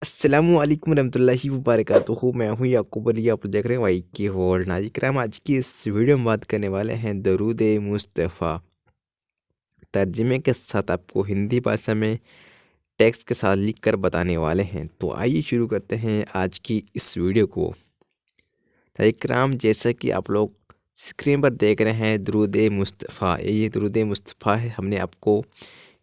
السلام علیکم ورحمۃ اللہ وبرکاتہ۔ میں ہوں یعقوب علی، آپ دیکھ رہے ہیں وائی کے ورلڈ۔ ناظرین کرام، آج کی اس ویڈیو میں بات کرنے والے ہیں درود مصطفیٰ۔ ترجمے کے ساتھ آپ کو ہندی بھاشا میں ٹیکسٹ کے ساتھ لکھ کر بتانے والے ہیں۔ تو آئیے شروع کرتے ہیں آج کی اس ویڈیو کو۔ ناظرین کرام، جیسا کہ آپ لوگ اسکرین پر دیکھ رہے ہیں درود مصطفیٰ، یہ درود مصطفیٰ ہے۔ ہم نے آپ کو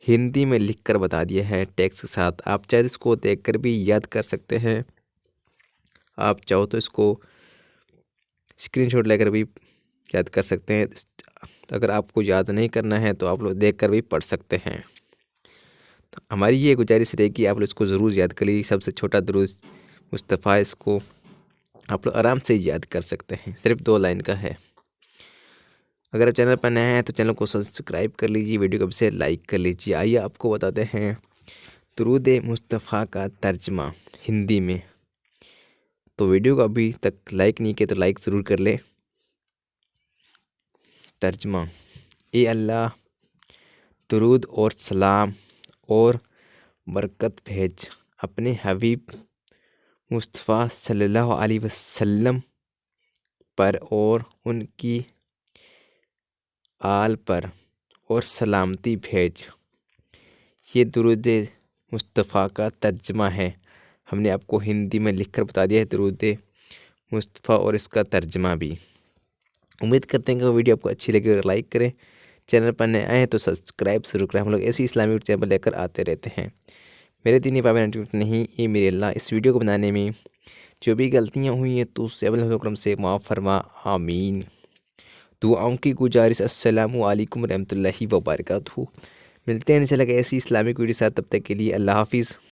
ہندی میں لکھ کر بتا دیا ہے ٹیکسٹ کے ساتھ۔ آپ چاہے اس کو دیکھ کر بھی یاد کر سکتے ہیں، آپ چاہو تو اس کو اسکرین شاٹ لے کر بھی یاد کر سکتے ہیں۔ اگر آپ کو یاد نہیں کرنا ہے تو آپ لوگ دیکھ کر بھی پڑھ سکتے ہیں۔ تو ہماری یہ گزارش رہے کہ آپ لوگ اس کو ضرور یاد کر لیجیے۔ سب سے چھوٹا درود مصطفیٰ، اس کو آپ لوگ آرام سے یاد کر سکتے ہیں، صرف 2 لائن کا ہے۔ اگر آپ چینل پر نئے ہیں تو چینل کو سبسکرائب کر لیجیے، ویڈیو کو سے لائک کر لیجیے۔ آئیے آپ کو بتاتے ہیں درود مصطفیٰ کا ترجمہ ہندی میں۔ تو ویڈیو کو ابھی تک لائک نہیں کیا تو لائک ضرور کر لیں۔ ترجمہ: اے اللہ، درود اور سلام اور برکت بھیج اپنے حبیب مصطفیٰ صلی اللہ علیہ وسلم پر اور ان کی آل پر، اور سلامتی بھیج۔ یہ درود مصطفیٰ کا ترجمہ ہے۔ ہم نے آپ کو ہندی میں لکھ کر بتا دیا ہے درود مصطفیٰ اور اس کا ترجمہ بھی۔ امید کرتے ہیں کہ وہ ویڈیو آپ کو اچھی لگے اور لائک کریں۔ چینل پر نئے آئے تو سبسکرائب ضرور کریں، ہم لوگ ایسی اسلامی چینل لے کر آتے رہتے ہیں۔ میرے دینی پابند نہیں، یہ میرے اللہ۔ اس ویڈیو کو بنانے میں جو بھی غلطیاں ہوئی ہیں تو اسے کرم سے معاف فرما، آمین۔ دعاؤں کی گزارش۔ السلام علیکم ورحمۃ اللہ وبرکاتہ۔ ملتے ہیں انشاءاللہ ایسی اسلامک ویڈیو ساتھ، تب تک کے لیے اللہ حافظ۔